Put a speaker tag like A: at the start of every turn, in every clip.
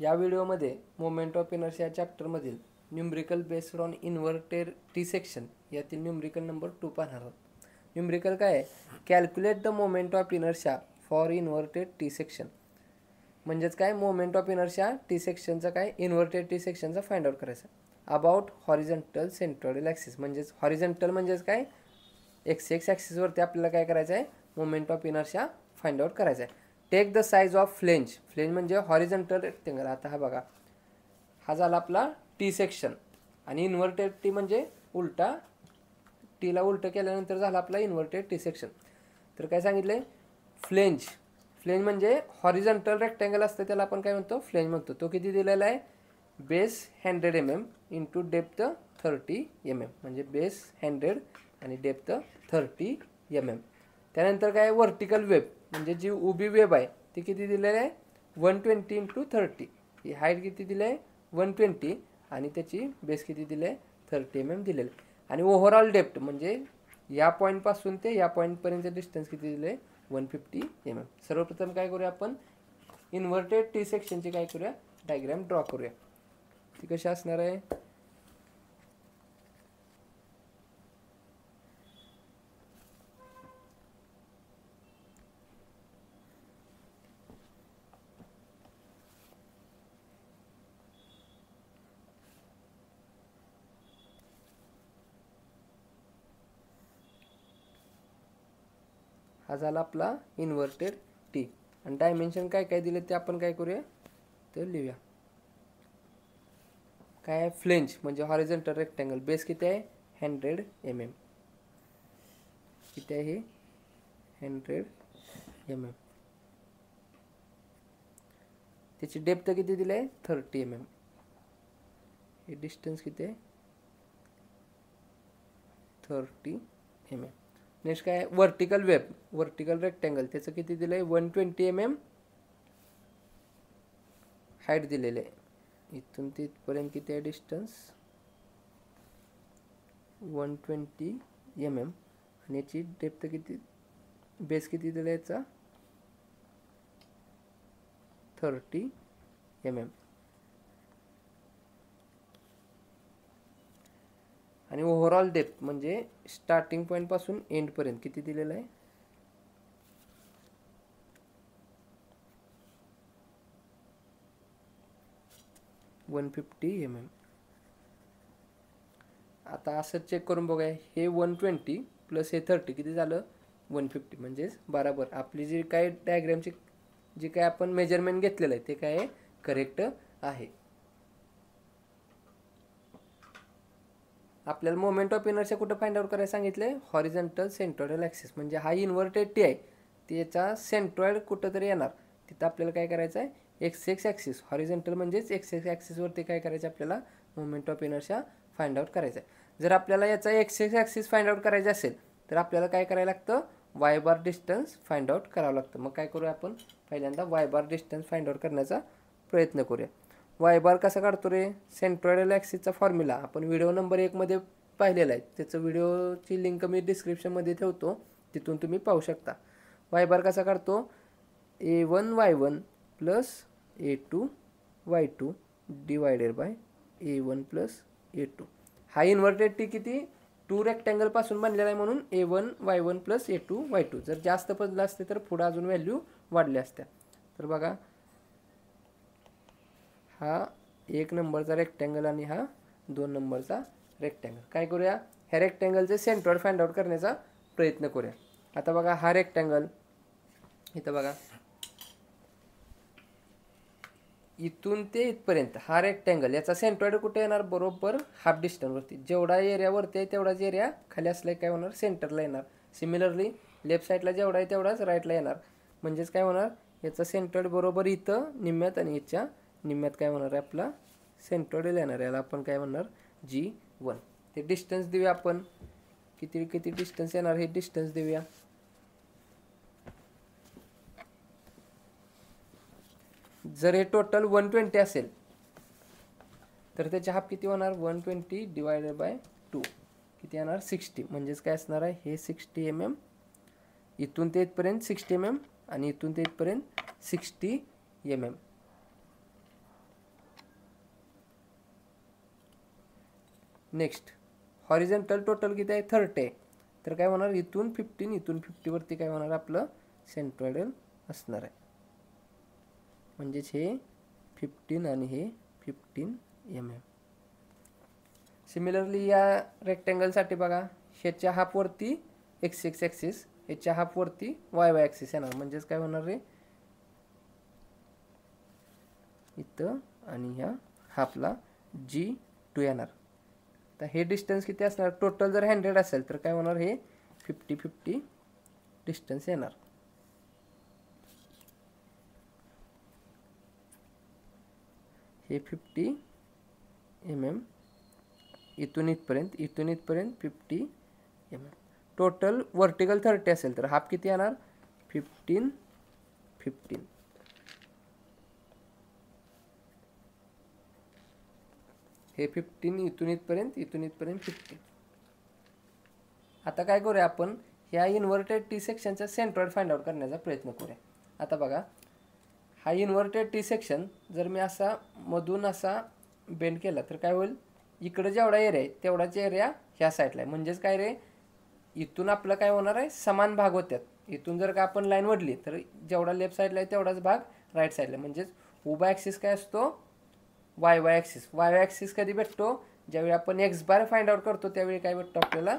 A: या व्हिडिओमध्ये moment of inertia चॅप्टरमधील numerical based on inverted T section यातील न्यूमरिकल नंबर 2 पाहणार आहोत. न्यूमरिकल काय आहे? Calculate the moment of inertia for inverted T section. म्हणजेच काय, मोमेंट ऑफ इनर्शिया टी सेक्शनचा काय, इन्व्हर्टेड टी सेक्शनचा फाइंड आउट करायचा. About horizontal centroidal axis. म्हणजेच हॉरिझॉन्टल म्हणजेच काय, एक्स ॲक्सिसवरती आपल्याला काय करायचं आहे, moment of inertia find out करायचा आहे. Take the size of flange. Flange म्हणजे हॉरिझॉन्टल रेक्टेंगल. आता हा बघा, हा झाला आपला टी सेक्शन आणि इन्व्हर्टेड टी म्हणजे उलटा, टीला उलटं केल्यानंतर झाला आपला इन्व्हर्टेड टी सेक्शन. तर काय सांगितलं, फ्लेंज. फ्लेंज म्हणजे हॉरिझॉन्टल रेक्टेंगल असतं, त्याला आपण काय म्हणतो, फ्लेंज म्हणतो. तो किती दिलेला आहे, base 100 mm into depth 30 mm. म्हणजे बेस 100 आणि डेप्थ 30 mm. त्यानंतर काय, व्हर्टिकल वेब म्हणजे जी उभी वेब आहे ती किती दिलेली आहे, 120 इंटू 30. ही हाईट किती दिली आहे, 120 आणि त्याची बेस किती दिली आहे, 30 mm दिलेलं. आणि ओव्हरऑल डेप्थ म्हणजे या पॉईंटपासून ते या पॉईंटपर्यंत डिस्टन्स किती दिलं आहे, 150 mm. सर्वप्रथम काय करूया आपण, इन्व्हर्टेड टी सेक्शनची काय करूया, डायग्राम ड्रॉ करूया. ती कशी असणार आहे, हा झाला आपला इन्व्हर्टेड टी. आणि डायमेन्शन काय काय दिले ते आपण काय करूया, तर लिहूया. काय आहे, फ्लेंज म्हणजे हॉरिझॉन्टल रेक्टेंगल. बेस किती आहे, 100 mm. किती आहे, 100 mm. त्याची डेप्थ किती दिली आहे, 30 mm. हे डिस्टन्स किती आहे, 30 mm. नेक्स्ट काय, व्हर्टिकल वेब, व्हर्टिकल रेक्टेंगल, त्याचं किती दिलं आहे, 120 mm हाईट दिलेले आहे. इथून ते इथपर्यंत किती आहे डिस्टन्स, 120 mm. आणि याची डेप्थ किती, बेस किती दिला याचा, 30 mm. आणि ओव्हरऑल डेप्थ म्हणजे स्टार्टिंग पॉईंट पासून एंड पर्यंत किती दिलेलं आहे, 150 mm. आता असं चेक करून बघा, हे 120 प्लस हे 30 किती झालं, 150. म्हणजेच बराबर आपली जी काय डायग्रामची जी काय आपण मेजरमेंट घेतलेलं आहे ते काय करेक्ट आहे. आपल्याला मोमेंट ऑफ इनर्शिया कुठं फाइंड आउट करायला सांगितले, हॉरिझॉन्टल सेंट्रॉइडल ॲक्सिस. म्हणजे हा इन्व्हर्टेड टी आहे, त्याचा सेंट्रॉइड कुठं तरी येणार, तिथं आपल्याला काय करायचं आहे, एक्स ॲक्सिस. हॉरिझॉन्टल म्हणजेच एक्स ॲक्सिसवरती काय करायचं, आपल्याला moment of inertia find out करायचं आहे. जर आपल्याला याचा एक्स ॲक्सिस फाइंड आउट करायचं असेल तर आपल्याला काय करायला लागतं, वाय बार डिस्टन्स फाइंड आउट करावं लागतं. मग काय करूया आपण, पहिल्यांदा वाय बार डिस्टन्स फाइंड आउट करण्याचा प्रयत्न करूया. वाय बार कसा काढतो रे, सेंट्रॉइडल ॲक्सिसचा फॉर्म्युला आपण व्हिडिओ नंबर 1 मध्ये पाहिलेला आहे. त्याचं व्हिडिओची लिंक मी डिस्क्रिप्शनमध्ये ठेवतो, तिथून तुम्ही पाहू शकता. वाय बार कसा काढतो, A1Y1 plus A2Y2 divided by A1 plus A2. हा इन्व्हर्टेड टी किती, 2 रेक्टँगल पासून बनलेला आहे म्हणून A1Y1 प्लस A2Y2. जर जास्त बदला असते तर पुढे अजून व्हॅल्यू वाढल्या असत्या. तर बघा, हा 1 नंबरचा रेक्टँगल आणि हा 2 नंबरचा रेक्टँगल. काय करूया, ह्या रेक्टँगलचे सेंट्रॉइड फाइंड आउट करण्याचा प्रयत्न करूया. आता बघा, हा रेक्टँगल इथं बघा, इथून ते इथपर्यंत हा रेक्टँगल, याचा सेंट्रॉइड कुठे येणार, बरोबर हाफ डिस्टन्सवरती. जेवढा एरियावरती आहे तेवढाच एरिया खाली असला काय होणार, सेंटरला येणार. सिमिलरली लेफ्ट साईडला जेवढा आहे तेवढाच राईटला येणार. म्हणजेच काय होणार, याचा सेंट्रॉइड बरोबर इथं निम्म्यात आणि याच्या निम्म्यात काय होणार आहे, आपला सेंट्रॉइड येणार. याला आपण काय म्हणणार, G1. ते डिस्टन्स देऊया आपण, किती किती डिस्टन्स येणार हे डिस्टन्स देऊया. जर हे टोटल 120 असेल तर त्याचे हाफ किती होणार, 120 डिवायडेड बाय 2 किती येणार, 60. म्हणजेच काय असणार आहे, हे 60 mm, इथून ते इथपर्यंत 60 mm आणि इथून ते इथपर्यंत 60 mm. नेक्स्ट हॉरिझॉन्टल टोटल किती आहे 30 आहे, तर काय होणार इथून 15 इथून 50वरती काय होणार आपलं सेंट्रॉइडल असणार आहे. म्हणजेच हे 15 आणि हे 15 mm. सिमिलरली या रेक्टँगलसाठी बघा ह्याच्या हाफवरती एक्स ॲक्सिस, ह्याच्या हाफवरती वाय ॲक्सिस येणार. म्हणजेच काय होणार रे इथं आणि ह्या हाफला G2 येणार. तर हे डिस्टन्स किती असणार, टोटल जर 100 असेल तर काय होणार हे 50-50 डिस्टन्स येणार. हे 50 mm इथून इथपर्यंत 50 mm. टोटल वर्टिकल 30 असेल तर हाफ किती येणार 15. हे 15 इथून इथपर्यंत 15. आता काय करूया आपण ह्या इन्व्हर्टेड टी सेक्शनचा सेंट्रॉइड फाइंड आउट करण्याचा प्रयत्न करूया. आता बघा हा इन्व्हर्टेड टी सेक्शन जर मी असा मधून असा बेंड केला तर काय होईल, इकडे जेवढा एरिया आहे तेवढाच एरिया ह्या साईडला आहे. म्हणजेच काय रे इथून आपलं काय होणार आहे समान भाग होत्यात. इथून जर का आपण लाईन वडली तर जेवढा लेफ्ट साईडला आहे तेवढाच भाग राईट साईडला. म्हणजेच उभा ॲक्सिस काय असतो वाय ॲक्सिस. वाय ॲक्सिस कधी भेटतो ज्यावेळी आपण एक्स बार फाइंड आउट करतो त्यावेळी काय भेटतो आपल्याला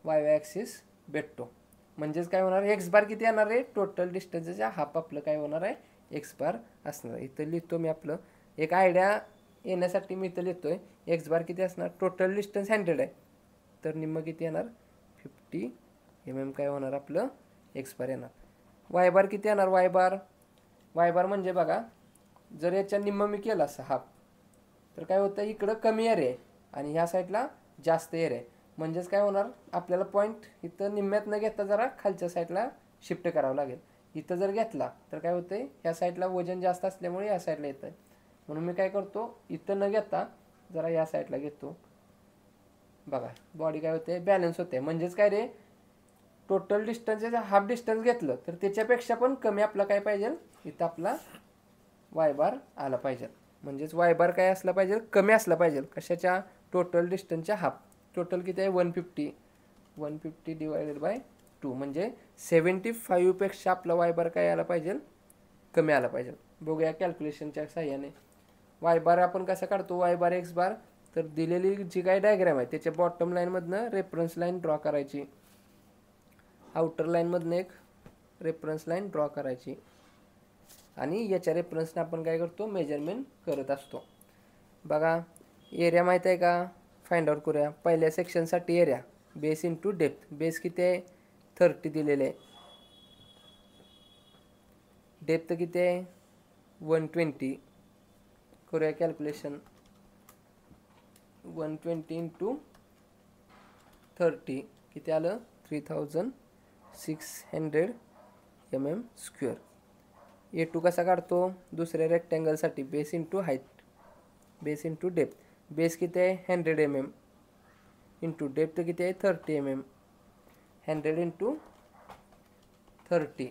A: वाय ॲक्सिस भेटतो. म्हणजेच काय होणार एक्स बार किती येणार आहे टोटल डिस्टन्सच्या हाफ आपलं काय होणार आहे एक्स बार असणार आहे. इथं लिहितो मी आपलं एक आयडिया येण्यासाठी मी इथं लिहितोय एक्स बार किती असणार टोटल डिस्टन्स 100 आहे तर निम्म किती येणार 50 mm काय होणार आपलं एक्स बार येणार. वाय बार किती येणार वाय बार म्हणजे बघा जर याच्या निम्म मी केला असं हाफ तर काय होतं इकडं कमी एरिया आहे आणि ह्या साईडला जास्त एरिया आहे. म्हणजेच काय होणार आपल्याला पॉईंट इथं निम्म्यात न घेता जरा खालच्या साईडला शिफ्ट करावं लागेल. इथं जर घेतला तर काय होतंय ह्या साईडला वजन जास्त असल्यामुळे या साईडला येतं आहे. म्हणून मी काय करतो इथं न घेता जरा या साईडला घेतो. बघा बॉडी काय होते बॅलन्स होते. म्हणजेच काय रे टोटल डिस्टन्सचा हाफ डिस्टन्स घेतलं तर त्याच्यापेक्षा पण कमी आपला काय पाहिजे इथं आपला वाय बार आला पाहिजे. म्हणजेच वाय बार काय असला पाहिजे कमी असला पाहिजे कशाच्या टोटल डिस्टन्सच्या हाफ. टोटल किती आहे 150 डिवायडेड बाय 2 म्हणजे 75 पेक्षा आपला वाय बार काय आला पाहिजे कमी आला पाहिजे. बघूया कॅल्क्युलेशनच्या साह्याने वाय बार आपण कसा काढतो वाय बार एक्स बार. तर दिलेली जी काय डायग्राम आहे त्याच्या बॉटम लाईनमधनं रेफरन्स लाईन ड्रॉ करायची, आउटर लाईनमधनं एक रेफरन्स लाईन ड्रॉ करायची आणि याच्या रेफरन्सने आपण काय करतो मेजरमेंट करत असतो. बघा एरिया माहीत आहे का फाइंड आउट करूया. पहिल्या सेक्शनसाठी area base into depth. Base किती आहे 30 दिलेले आहे, डेप्थ किती आहे 120. करूया कॅल्क्युलेशन 120 इंटू 30 किती आलं 3600 mm स्क्वेअर. A2 कसा काढतो दुसऱ्या रेक्टँगलसाठी base into height base into depth. Base किती आहे 100 mm इंटू डेप्थ किती आहे 30 mm. 100 इंटू 30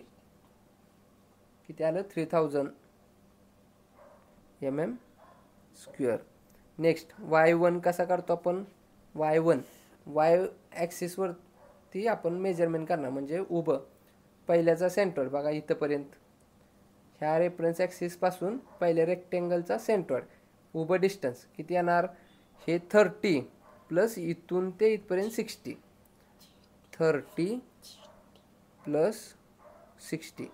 A: किती आलं 3000 mm स्क्वेअर. नेक्स्ट y1 कसा काढतो आपण y1 वाय ॲक्सिसवरती आपण मेजरमेंट करणार म्हणजे उभं पहिल्याचा सेंट्रॉइड बघा इथंपर्यंत ह्या रेफरन्स ॲक्सिसपासून पहिल्या रेक्टँगलचा सेंट्रॉइड उभं डिस्टन्स किती येणार हे 30 प्लस इथून ते इथपर्यंत 60. 30 प्लस 60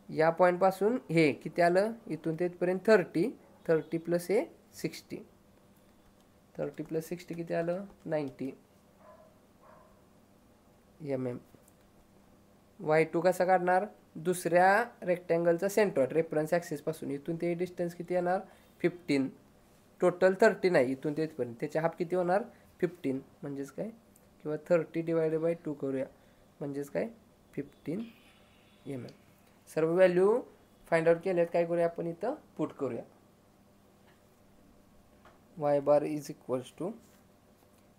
A: या पॉईंटपासून हे किती आलं इथून ते इथपर्यंत 30 प्लस हे 60. 30 प्लस 60 किती आलं 90 mm. y2 कसा काढणार दुसऱ्या रेक्टँगलचा सेंट्रॉइड रेफरन्स ॲक्सिसपासून इथून ते डिस्टन्स किती येणार 15. टोटल 30 नाही इथून ते इथपर्यंत त्याच्या हाफ किती होणार 15. म्हणजेच काय किंवा 30 डिवायडेड बाय 2 करूया म्हणजेच काय 15 mm. सर्व व्हॅल्यू फाइंड आउट केल्यात काय करूया आपण इथं पुट करूया. Y bar is equals to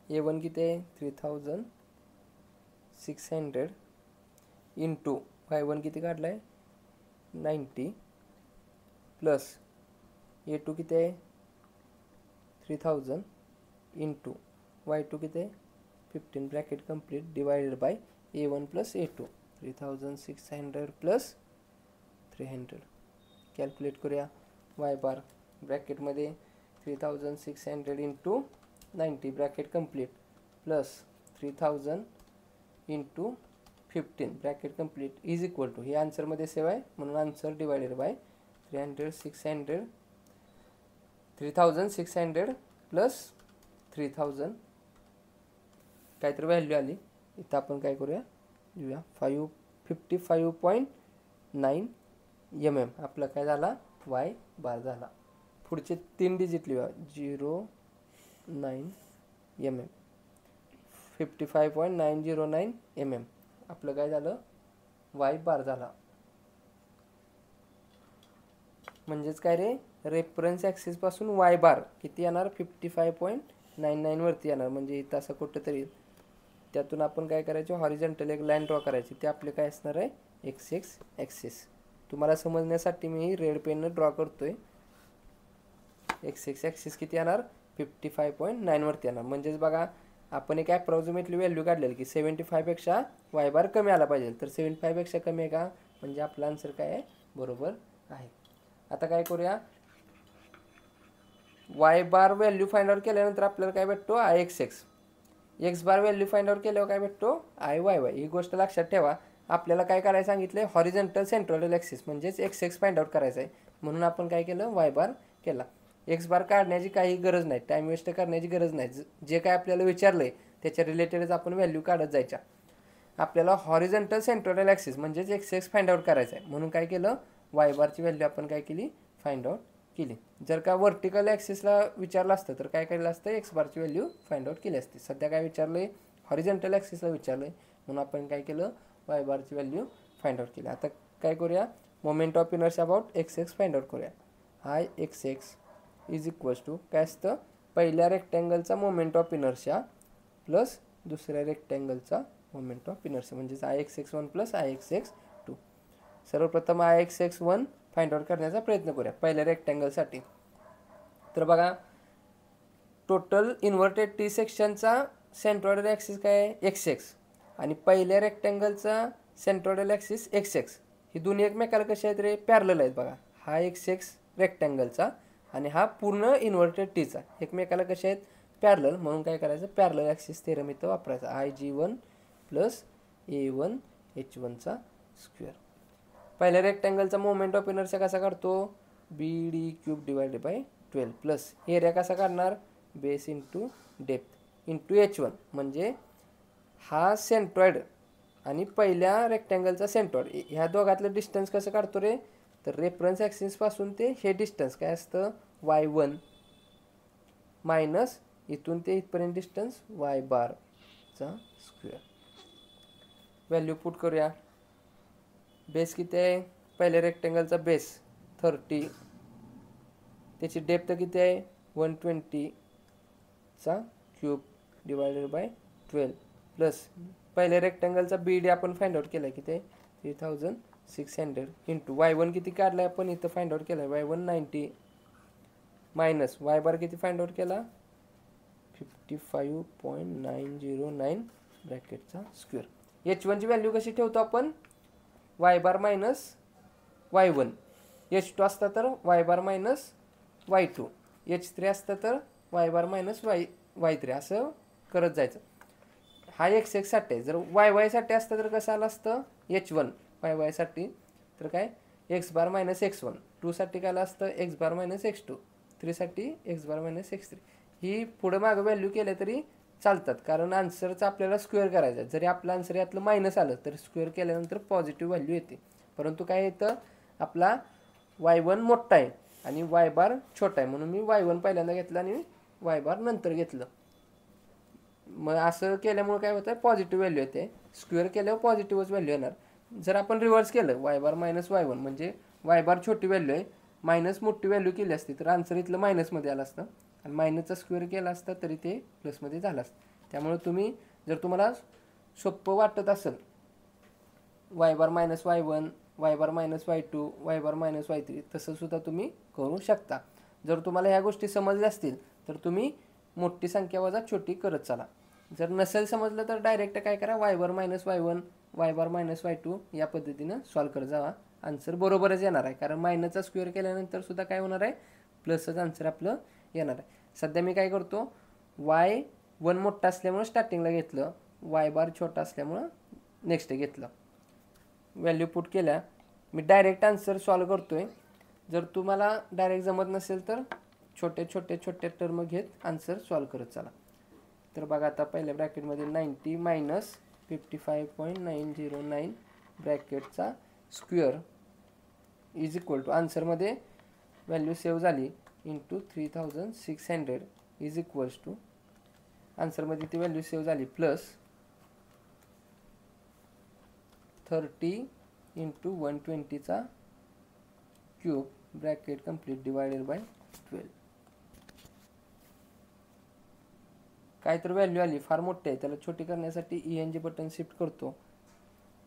A: A1 किती आहे 3600 इंटू y1 किती काढला आहे 90 प्लस A2 किती आहे 3000 इंटू y2 किती आहे 15 bracket complete divided by a1 plus a2 3600 plus 300 calculate करूया y बार ब्रॅकेटमध्ये 3600 into 90 bracket complete plus 3000 into 15 bracket complete is equal to हे आन्सरमध्ये सेव आहे म्हणून आन्सर डिवायडेड बाय 3600 प्लस 3000 काहीतरी व्हॅल्यू आली इथं आपण काय करूया लिहूया 55.9 mm आपला काय झाला y बार झाला. पुढचे 3 डिजिट लिहूया 09 mm 55.909 mm आपलं काय झालं y बार झाला. म्हणजेच काय रे रेफरन्स ॲक्सिस पासून y बार किती येणार 55.99 वरती येणार म्हणजे इथं असं कुठंतरी येईल. त्यातून आपण काय करायचं हॉरिझॉन्टल एक लाईन ड्रॉ करायची ते आपले काय असणार आहे x ॲक्सिस. तुम्हाला समजण्यासाठी मी रेड पेननं ड्रॉ करतोय. x ॲक्सिस किती येणार 55.9 वरती येणार. म्हणजेच बघा आपण एक ॲप्रॉक्सिमेटली व्हॅल्यू काढलेली की 75 पेक्षा y बार कमी आला पाहिजे तर 75 पेक्षा कमी आहे का म्हणजे आपला आन्सर काय आहे बरोबर आहे. आता काय करूया y बार व्हॅल्यू फाइंड आउट केल्यानंतर आपल्याला काय भेटतो x बार व्हॅल्यू फाइंड आउट केल्यावर काय भेटतो y ही गोष्ट लक्षात ठेवा. आपल्याला काय करायला सांगितलं हॉरिझॉन्टल सेंट्रोइडल ॲक्सिस म्हणजेच x फाइंड आउट करायचं आहे म्हणून आपण काय केलं y बार केला. x बार काढण्याची काही गरज नाही टाइम वेस्ट करण्याची गरज नाही. जे काय आपल्याला विचारलंय त्याच्या रिलेटेडच आपण व्हॅल्यू काढत जायच्या. आपल्याला हॉरिझॉन्टल सेंट्रोइडल ॲक्सिस म्हणजेच x फाइंड आउट करायचं आहे म्हणून काय केलं y बारची व्हॅल्यू आपण काय केली फाइंड आउट केली. जर का व्हर्टिकल ॲक्सिसला विचारलं असतं तर काय केलं असतं x बारची व्हॅल्यू फाइंड आउट केली असती. सध्या काय विचारलंय हॉरिझॉन्टल ॲक्सिसला विचारलंय म्हणून आपण काय केलं y बारची व्हॅल्यू फाइंड आउट केली. आता काय करूया moment of inertia about x find out करूया. हाय x इज इक्वल्स टू काय असतं पहिल्या रेक्टँगलचा मोमेंट ऑफ इनर्शिया प्लस दुसऱ्या रेक्टँगलचा मोमेंट ऑफ इनर्शिया म्हणजेच Ix1 प्लस Ix2. सर्वप्रथम Ix1 फाइंड आउट करण्याचा प्रयत्न करूया पहिल्या रेक्टँगलसाठी. तर बघा टोटल इन्व्हर्टेड टी सेक्शनचा सेंट्रॉइडल ॲक्सिस काय आहे x आणि पहिल्या रेक्टँगलचा सेंट्रॉइडल ॲक्सिस x ही दोन्ही एकमेकाला कसे आहेत रे पॅरलल आहेत. बघा हा x रेक्टँगलचा आणि हा पूर्ण इन्व्हर्टेड टीचा एकमेकाला कसे आहेत पॅरलल म्हणून काय करायचं पॅरलल ॲक्सिस थेरम इथं वापरायचा Ig1 प्लस A1 H1चा स्क्वेअर. पहिल्या रेक्टँगलचा मोमेंट ऑफ इनर्शिया कसा काढतो BD³ divided by 12 plus area कसा काढणार base into depth into H1 म्हणजे हा सेंट्रॉइड आणि पहिल्या रेक्टँगलचा सेंट्रॉइड ह्या दोघातलं डिस्टन्स कसं काढतो रे तर रेफरन्स ॲक्सिस पासून ते हे डिस्टन्स काय असतं y1 मायनस इथून ते इथपर्यंत डिस्टन्स y बारचा स्क्वेअर. व्हॅल्यू पुट करूया. बेस किती आहे पहिल्या रेक्टँगलचा बेस 30 त्याची डेप्थ किती आहे 120चा क्यूब डिवायडेड बाय 12 प्लस पहिल्या रेक्टँगलचा BD आपण फाइंड आउट केला किती आहे 3600 इंटू y1 किती काढला आपण इथं फाइंड आउट केला y1 90 मायनस y बार किती फाइंड आउट केला 55.909 ब्रॅकेटचा स्क्वेअर. H1 ची व्हॅल्यू कशी ठेवतो आपण y बार मायनस y1 H2 असता तर y बार मायनस y2 H3 असता तर y बार मायनस y3 असं करत जायचं. हा x साठी जर y साठी असतं तर कसं आलं असतं H1 y साठी तर काय x बार मायनस x1 2 साठी काय आलं असतं x बार मायनस x2 3 साठी x बार मायनस x3. ही पुढे मागं व्हॅल्यू केल्या तरी चालतात कारण आन्सरचा आपल्याला स्क्वेअर करायचा आहे. जरी आपलं आन्सर यातलं मायनस आलं तर स्क्वेअर केल्यानंतर पॉझिटिव्ह व्हॅल्यू येते. परंतु काय येतं आपला y1 मोठा आहे आणि y बार छोटा आहे म्हणून मी y1 पहिल्यांदा घेतलं आणि y बार नंतर घेतलं. मग असं केल्यामुळे काय होतं पॉझिटिव्ह व्हॅल्यू येते. स्क्वेअर केल्यावर पॉझिटिव्हच व्हॅल्यू येणार. जर आपण रिव्हर्स केलं y बार मायनस y1 म्हणजे y बार छोटी व्हॅल्यू आहे मायनस मोठी व्हॅल्यू केली असती तर आन्सर इथलं मायनसमध्ये आलं असतं आणि मायनसचा स्क्वेअर केला असता तरी ते प्लसमध्ये झालं असतं. त्यामुळे तुम्ही जर तुम्हाला सोपं वाटत असेल y बार मायनस y1 y बार मायनस y2 y बार मायनस y3 तसं सुद्धा तुम्ही करू शकता. जर तुम्हाला ह्या गोष्टी समजल्या असतील तर तुम्ही मोठी संख्या वजा छोटी करत चला. जर नसेल समजलं तर डायरेक्ट काय करा, y bar minus y one, y bar minus y two या पद्धतीनं सॉल्व करत जावा. आन्सर बरोबरच येणार आहे, कारण मायनसचा स्क्वेअर केल्यानंतर सुद्धा काय होणार आहे, प्लसच आन्सर आपलं येणार आहे. सध्या मी काय करतो, वाय वन मोठा असल्यामुळं स्टार्टिंगला घेतलं, वाय बार छोटा असल्यामुळं नेक्स्ट घेतलं. व्हॅल्यू पुट केल्या. मी डायरेक्ट आन्सर सॉल्व करतोय. जर तुम्हाला डायरेक्ट जमत नसेल तर छोटे छोटे छोटे टर्म घेत आन्सर सॉल्व करत चला. तर बघा आता पहिल्या ब्रॅकेटमध्ये 90 मायनस 55.909 ब्रॅकेटचा स्क्वेअर इज इक्वल टू, आन्सरमध्ये व्हॅल्यू सेव्ह झाली, इंटू 3600 इज इक्वल्स टू, आन्सरमध्ये ती व्हॅल्यू सेव्ह झाली, प्लस 30 इंटू 120चा cube bracket complete divided by 12. काय तर व्हॅल्यू आली, फार मोठी आहे, त्याला छोटी करण्यासाठी ENG बटन शिफ्ट करतो.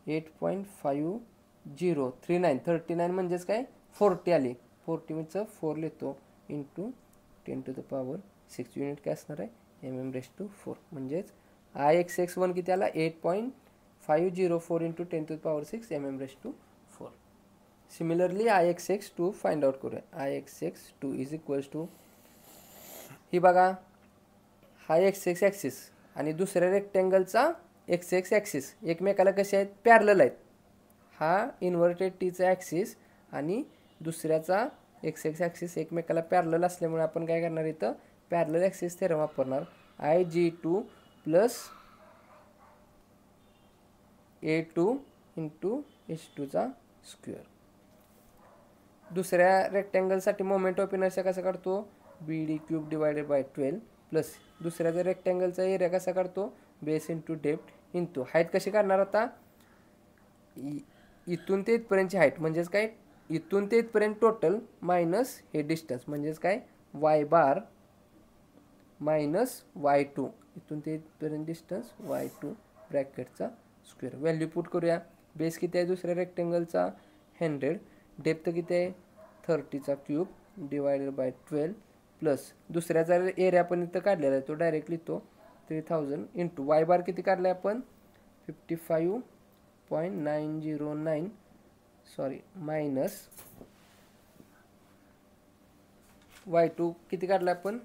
A: 8.5039, 39 म्हणजेच काय 40 आली, 40 म्हणजे 4 लिहितो, into 10 to the power 6. Unit काय असणार आहे, mm⁴, म्हणजेच IXX1 किती आला, 8.504 into 10 to the power 6 mm⁴. Similarly IXX2 find out करूया. IXX2 इज इक्वल्स टू, ही बघा हा XX ॲक्सिस आणि दुसऱ्या रेक्टँगलचा XX ॲक्सिस एकमेकाला कसे आहेत, पॅरलल आहेत. हा इन्व्हर्टेड टीचा ॲक्सिस आणि दुसऱ्याचा XX ॲक्सिस एकमेकाला पॅरलल असल्यामुळे आपण काय करणार, इथं पॅरलल ॲक्सिस थेरम वापरणार. IG2 plus A2 into H2चा square. दुसऱ्या रेक्टँगलसाठी मोमेंट ऑफ इनर्शिया कसा काढतो, BD cube divided by 12 plus दुसऱ्या जर रेक्टँगलचा एरिया कसा काढतो, base into depth into height. कशी काढणार आता, इथून ते इथपर्यंतची हाईट म्हणजेच काय, इथून ते इथपर्यंत टोटल मायनस हे डिस्टन्स म्हणजेच काय, वाय बार मायनस Y2, इथून ते इथपर्यंत डिस्टन्स Y2 ब्रॅकेटचा स्क्वेअर. व्हॅल्यू पुट करूया. बेस किती आहे दुसऱ्या रेक्टँगलचा 100, डेप्थ किती आहे 30चा क्यूब डिवायडेड बाय 12 प्लस दुसऱ्याचा एरिया पण इथं काढलेला आहे, तो डायरेक्ट लिहितो 3000 इंटू वाय बार किती काढला आहे आपण 55.909 सॉरी मायनस Y2 किती काढला आपण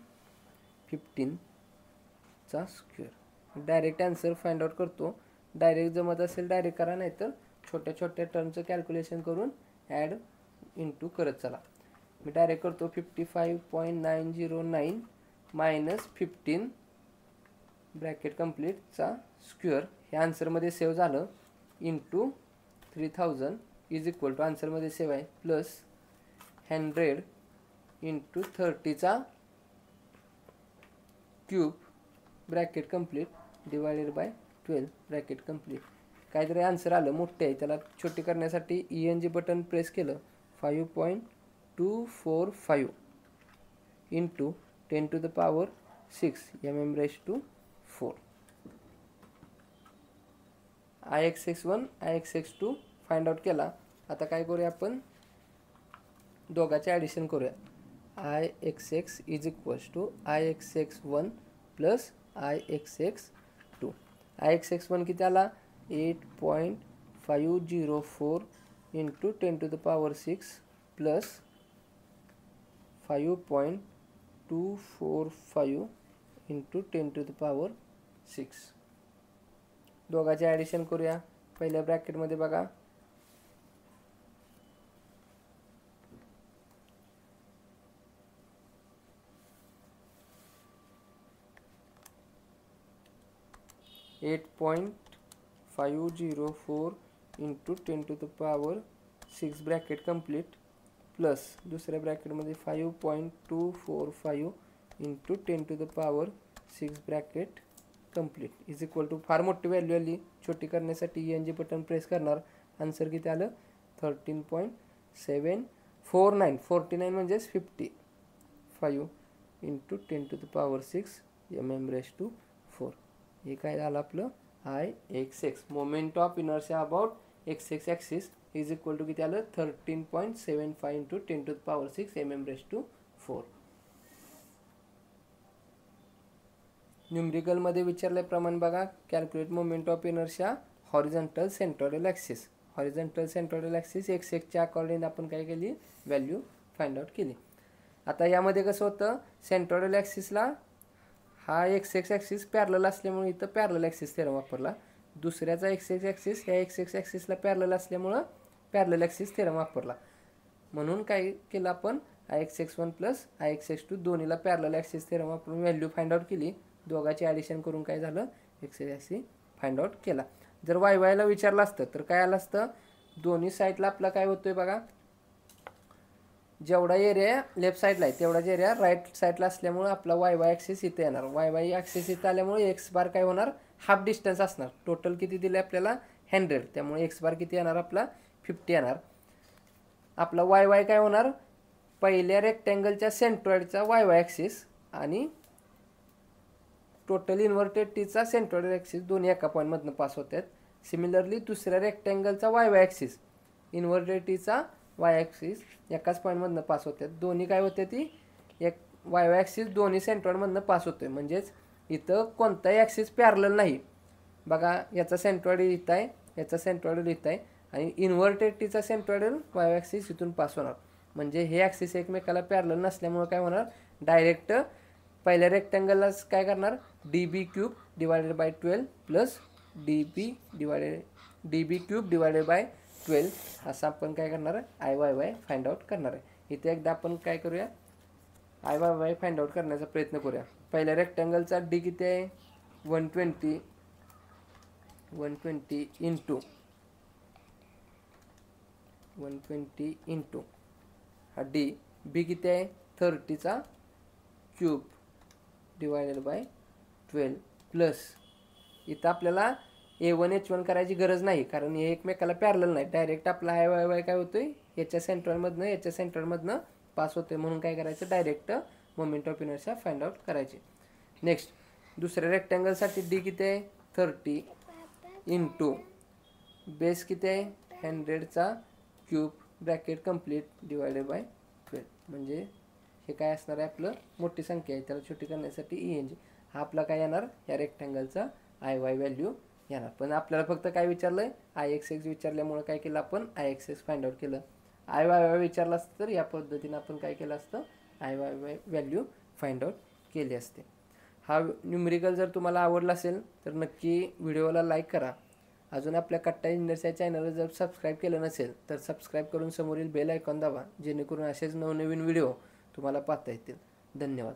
A: 15चा square. Direct answer find out करतो. डायरेक्ट जमत असेल डायरेक्ट करा, नाही तर छोट्या छोट्या टर्मचं कॅल्क्युलेशन करून ॲड इंटू करत चला. मी डायरेक्ट करतो 55.909 मायनस 15 ब्रॅकेट कंप्लीटचा स्क्वेअर. हे आन्सरमध्ये सेव्ह झालं, इंटू 3000 इज इक्वल टू, आन्सरमध्ये सेव्ह आहे, प्लस 100 इंटू 30चा cube bracket complete divided by 12 bracket complete. काहीतरी आन्सर आलं, मोठे आहे, त्याला छोटी करण्यासाठी ENG बटन प्रेस केलं. 5.245 into 10 to the power 6 mm⁴. IXX1 IXX2 find out केला. आता काय करूया आपण, दोघांचे ॲडिशन करूया. IXX is equals to IXX1 plus IXX2. IXX1 किती आला 8.504 into 10 to the power 6 plus 5.245 into 10 to the power 6. दोघांचे ॲडिशन करूया. पहिल्या ब्रॅकेटमध्ये बघा 8.504 into 10 to the power 6 bracket complete plus दुसऱ्या ब्रॅकेटमध्ये 5.245 into 10 to the power 6 bracket complete is equal to, फार मोठी व्हॅल्यू आली, छोटी करण्यासाठी ENG बटन प्रेस करणार. आन्सर किती आलं 13.749, 49 म्हणजेच 55 into 10 to the power 6 mm⁴. हे काय झालं आपलं IXX, moment of inertia about XX axis is equal to किती आलं 13.75 into 10 to the power 6 mm⁴. न्यूमरिकलमध्ये विचारल्याप्रमाणे बघा, calculate moment of inertia horizontal centroidal axis. Horizontal centroidal axis X एक्सच्या अकॉर्डिंग आपण काय केली, व्हॅल्यू फाइंड आउट केली. आता यामध्ये कसं होतं, सेंट्रॉइडल ॲक्सिसला हा एक्स एक्स ॲक्सिस पॅरलल असल्यामुळे इथं पॅरलल ॲक्सिस थेरम वापरला. दुसऱ्याचा एक्स एक्स ॲक्सिस ह्या एक्स एक्स ॲक्सिसला पॅरलल असल्यामुळं पॅरलल ॲक्सिस थेरम वापरला. म्हणून काय केलं आपण, IX1 प्लस IX2 दोन्हीला पॅरलल ॲक्सिस थेरम वापरून व्हॅल्यू फाइंड आउट केली. दोघांची ॲडिशन करून काय झालं, एक्स ॲक्सिस फाइंड आउट केला. जर वाय वायला विचारलं असतं तर काय आलं असतं, दोन्ही साईडला आपला काय होतोय बघा, जेवढा एरिया लेफ्ट साईडला आहे तेवढाच एरिया राईट साईडला असल्यामुळे आपला वाय वाय ॲक्सिस इथे येणार. वाय वाय ॲक्सिस इथं आल्यामुळे एक्स बार काय होणार, हाफ डिस्टन्स असणार. टोटल किती दिले आपल्याला, 100. त्यामुळे एक्स बार किती येणार आपला, 50 येणार. आपला वाय वाय काय होणार, पहिल्या रेक्टँगलच्या सेंट्रॉइडचा वाय वाय ॲक्सिस आणि टोटल इन्व्हर्टेड टीचा सेंट्रॉइड ॲक्सिस दोन्ही एका पॉईंटमधनं पास होतात. सिमिलरली दुसऱ्या रेक्टँगलचा वाय वाय ॲक्सिस, इन्व्हर्टेड टीचा वाय ॲक्सिस एकाच पॉईंटमधनं पास होतात. दोन्ही काय होते, ती एक वाय वाय ॲक्सिस दोन्ही सेंट्रॉइडमधनं पास होतोय. म्हणजेच इथं कोणताही ॲक्सिस पॅरलल नाही. बघा, याचा सेंट्रॉइड इथं आहे, याचा सेंट्रॉइड इथं आहे आणि इन्व्हर्टेड टीचा सेंट्रॉइड वाय ॲक्सिस इथून पास होणार. म्हणजे हे ॲक्सिस एकमेकाला पॅरलल नसल्यामुळे काय होणार, डायरेक्ट पहिल्या रेक्टँगललाच काय करणार, DB³ divided by 12 plus DB cube divided by 12 असं आपण काय करणार आहे, IYY फाइंड आउट करणार आहे. इथे एकदा आपण काय करूया, IYY फाइंड आउट करण्याचा प्रयत्न करूया. पहिल्या रेक्टँगलचा D किती आहे, 120 इंटू हा D. B किती आहे, 30चा क्यूब डिवायडेड बाय 12 प्लस इथं आपल्याला A1 H1 करायची गरज नाही, कारण हे एकमेकाला पॅरलल नाही. डायरेक्ट आपला IYY काय होतोय, याच्या सेंट्रॉइडमधनं पास होतोय. म्हणून काय करायचं, direct moment of inertia find out करायची. नेक्स्ट दुसऱ्या रेक्टँगलसाठी D किती आहे, 30 इंटू बेस किती आहे, 100चा cube bracket complete divided by 12. म्हणजे हे काय असणार आहे, आपलं मोठी संख्या आहे त्याला छोटी करण्यासाठी ENG. हा आपला काय येणार, या रेक्टँगलचा IY व्हॅल्यू येणार. पण आपल्याला फक्त काय विचारलं आहे, IXX विचारल्यामुळे काय केलं आपण, IXX फाइंड आउट केलं. IYY विचारलं असतं तर या पद्धतीनं आपण काय केलं असतं, IYY व्हॅल्यू फाइंड आउट केली असते. हा न्यूमरिकल जर तुम्हाला आवडला असेल तर नक्की व्हिडिओला लाईक करा. अजून आपल्या कट्टा इंजिनियर्स या चॅनलला जर सबस्क्राईब केलं नसेल तर सबस्क्राईब करून समोरील बेल आयकॉन दाबा, जेणेकरून असेच नवनवीन व्हिडिओ तुम्हाला पाहता येतील. धन्यवाद.